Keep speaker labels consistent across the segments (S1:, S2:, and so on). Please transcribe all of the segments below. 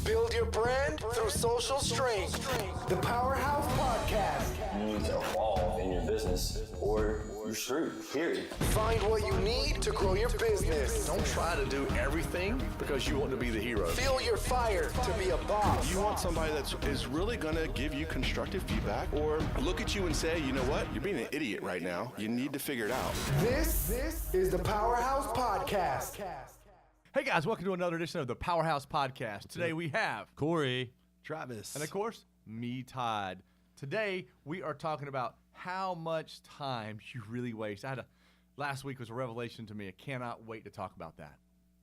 S1: Build your brand through social strength. The PowerHouse Podcast.
S2: You need to evolve in your business or you're screwed, period.
S1: Find what you need to grow your business.
S3: Don't try to do everything because you want to be the hero.
S1: Feel your fire to be a boss.
S3: You want somebody that is really going to give you constructive feedback or look at you and say, you know what, you're being an idiot right now. You need to figure it out.
S1: This is the PowerHouse Podcast.
S4: Hey guys, welcome to another edition of the PowerHouse Podcast. Today we have
S5: Corey,
S3: Travis.
S4: and of course, me, Todd. Today we are talking about how much time you really waste. Last week was a revelation to me. I cannot wait to talk about that.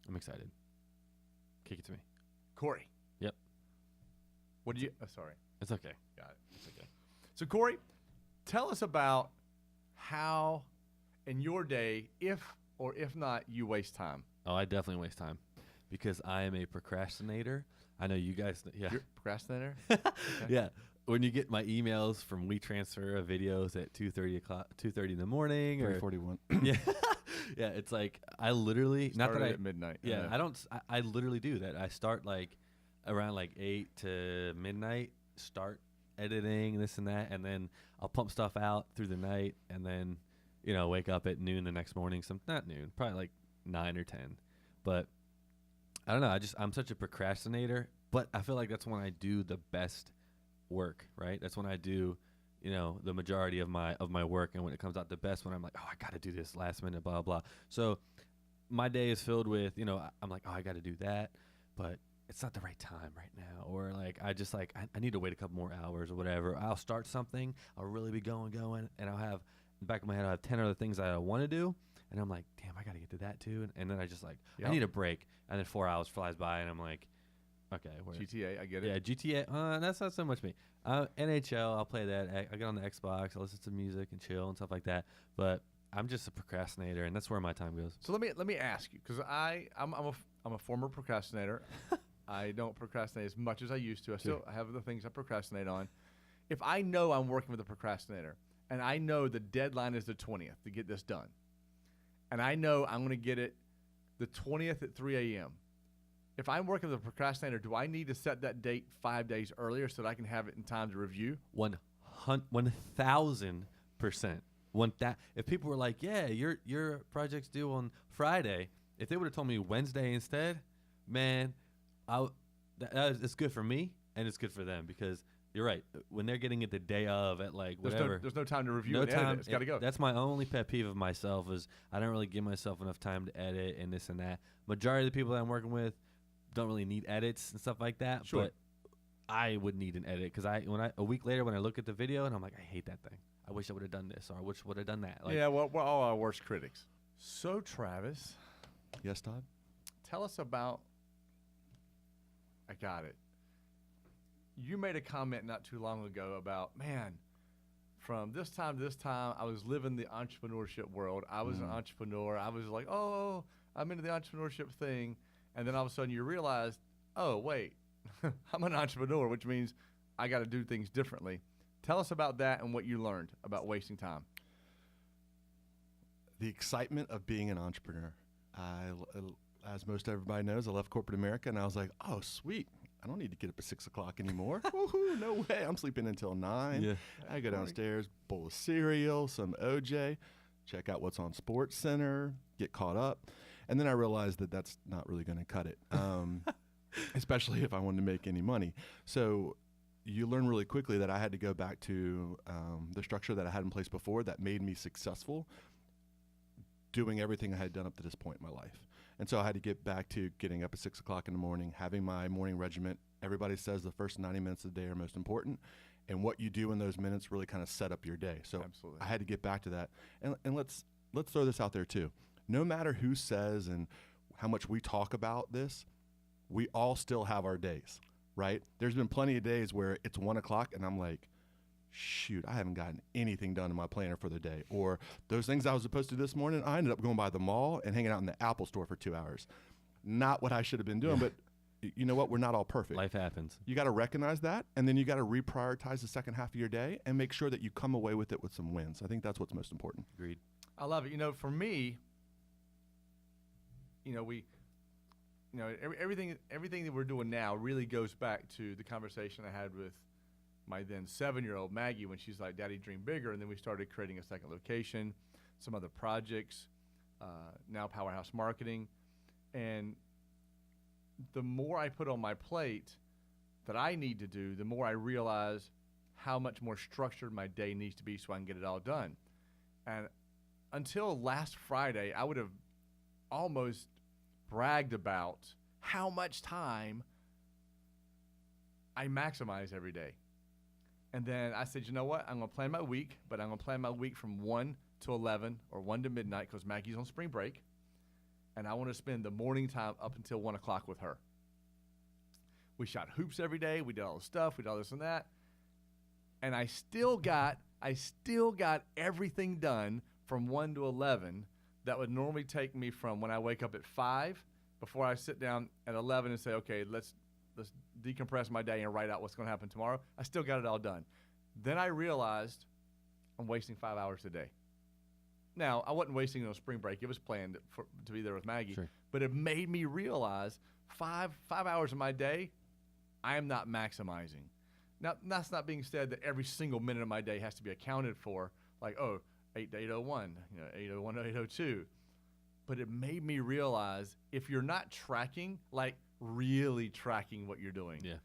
S5: I'm excited. Kick it to me.
S4: Corey,
S5: Yep.
S4: what do you? Oh, sorry,
S5: It's okay.
S4: got it. It's okay. So Corey, tell us about how in your day, if or if not, you waste time.
S5: Oh, I definitely waste time because I am a procrastinator. I know you guys. Yeah.
S4: You're a procrastinator?
S5: Yeah. When you get my emails from WeTransfer of videos at 2:30 in the morning or
S3: 41.
S5: yeah, yeah, it's like I literally
S4: Started at midnight.
S5: Yeah,
S4: Yeah.
S5: I literally do that. I start like around like 8 to midnight. Start editing this and that, and then I'll pump stuff out through the night, and then wake up at noon the next morning. Not noon, probably like 9 or 10. But I don't know. I'm such a procrastinator, but I feel like that's when I do the best work, right? That's when I do, the majority of my work, and when it comes out the best, when I'm like, oh, I got to do this last minute, blah, blah. So my day is filled with, I'm like, oh, I got to do that, but it's not the right time right now. Or like, I need to wait a couple more hours or whatever. I'll start something. I'll really be going, and I'll have, in the back of my head, I have 10 other things that I want to do. And I'm like, damn, I got to get to that too. And then I just I need a break. And then 4 hours flies by, and I'm like, okay.
S4: GTA, I get it.
S5: Yeah, GTA, that's not so much me. NHL, I'll play that. I get on the Xbox, I listen to music and chill and stuff like that. But I'm just a procrastinator, and that's where my time goes.
S4: So let me ask you, because I'm a former procrastinator. I don't procrastinate as much as I used to. I still have the things I procrastinate on. If I know I'm working with a procrastinator, and I know the deadline is the 20th to get this done, and I know I'm going to get it the 20th at 3 a.m., if I'm working with a procrastinator, do I need to set that date 5 days earlier so that I can have it in time to review?
S5: 1,000%. If people were like, yeah, your project's due on Friday, if they would have told me Wednesday instead, man, it's good for me and it's good for them, because you're right. When they're getting it the day of at like whatever,
S4: there's no time to review and edit it. It's got to go.
S5: That's my only pet peeve of myself, is I don't really give myself enough time to edit and this and that. Majority of the people that I'm working with don't really need edits and stuff like that.
S4: Sure.
S5: But I would need an edit, because a week later when I look at the video and I'm like, I hate that thing. I wish I would have done this, or I wish I would have done that.
S4: Yeah, well, we're all our worst critics. So Travis,
S3: Yes, Todd?
S4: tell us about. I got it. You made a comment not too long ago about, man, from this time to this time, I was living the entrepreneurship world. I was an entrepreneur. I was like, oh, I'm into the entrepreneurship thing. And then all of a sudden you realize, oh, wait, I'm an entrepreneur, which means I got to do things differently. Tell us about that and what you learned about wasting time.
S3: The excitement of being an entrepreneur. As most everybody knows, I left corporate America, and I was like, oh, sweet. I don't need to get up at 6 o'clock anymore. Woohoo, no way. I'm sleeping until 9.
S5: Yeah.
S3: I go downstairs, bowl of cereal, some OJ, check out what's on Sports Center, get caught up. And then I realized that that's not really going to cut it, especially if I wanted to make any money. So you learn really quickly that I had to go back to the structure that I had in place before that made me successful doing everything I had done up to this point in my life. And so I had to get back to getting up at 6 o'clock in the morning, having my morning regiment. Everybody says the first 90 minutes of the day are most important, and what you do in those minutes really kind of set up your day. So
S4: Absolutely.
S3: I had to get back to that. And let's throw this out there too. No matter who says and how much we talk about this, we all still have our days, right? There's been plenty of days where it's 1 o'clock and I'm like, shoot, I haven't gotten anything done in my planner for the day. Or those things I was supposed to do this morning, I ended up going by the mall and hanging out in the Apple store for 2 hours. Not what I should have been doing, but you know what? We're not all perfect.
S5: Life happens.
S3: You got to recognize that, and then you got to reprioritize the second half of your day and make sure that you come away with it with some wins. I think that's what's most important.
S5: Agreed.
S4: I love it. For me, everything that we're doing now really goes back to the conversation I had with my then 7-year-old Maggie when she's like, Daddy, dream bigger. And then we started creating a second location, some other projects, now PowerHouse Marketing. And the more I put on my plate that I need to do, the more I realize how much more structured my day needs to be so I can get it all done. And until last Friday, I would have almost bragged about how much time I maximize every day. And then I said, you know what? I'm going to plan my week, but I'm going to plan my week from 1 to 11 or 1 to midnight because Maggie's on spring break. And I want to spend the morning time up until 1 o'clock with her. We shot hoops every day. We did all the stuff. We did all this and that. And I still got everything done from 1 to 11 that would normally take me from when I wake up at 5 before I sit down at 11 and say, okay, let's decompress my day and write out what's going to happen tomorrow. I still got it all done. Then I realized I'm wasting 5 hours a day. Now, I wasn't wasting no spring break. It was planned to be there with Maggie.
S5: Sure.
S4: But it made me realize 5 hours of my day, I am not maximizing. Now, that's not being said that every single minute of my day has to be accounted for, like, 8 to 8:01, 8:01 to 8:02. But it made me realize if you're not tracking, like really tracking what you're doing.
S5: Yeah.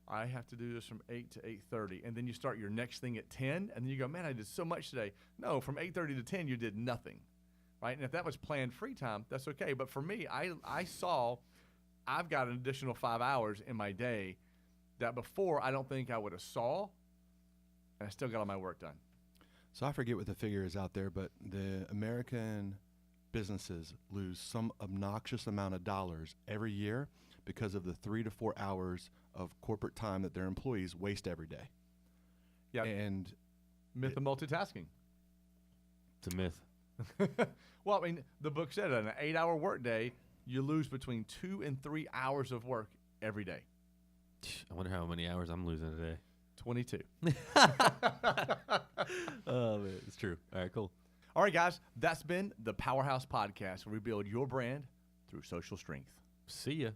S4: I have to do this from 8 to 8:30, and then you start your next thing at 10, and then you go, man, I did so much today. No, from 8:30 to 10, you did nothing, right? And if that was planned free time, that's okay. But for me, I saw I've got an additional 5 hours in my day that before I don't think I would have saw, and I still got all my work done.
S3: So I forget what the figure is out there, but the American businesses lose some obnoxious amount of dollars every year because of the 3 to 4 hours of corporate time that their employees waste every day.
S4: Yeah.
S3: And
S4: Myth of multitasking.
S5: It's a myth.
S4: Well, I mean, the book said on an 8-hour workday, you lose between 2 and 3 hours of work every day.
S5: I wonder how many hours I'm losing today.
S4: 22.
S5: Oh, man, it's true. All right, cool.
S4: All right, guys, that's been the PowerHouse Podcast, where we build your brand through social strength.
S5: See ya.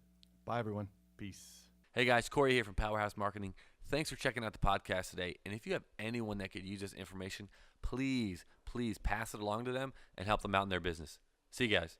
S3: bye, everyone.
S4: Peace.
S6: Hey guys, Corey here from PowerHouse Marketing. Thanks for checking out the podcast today. And if you have anyone that could use this information, please pass it along to them and help them out in their business. See you guys.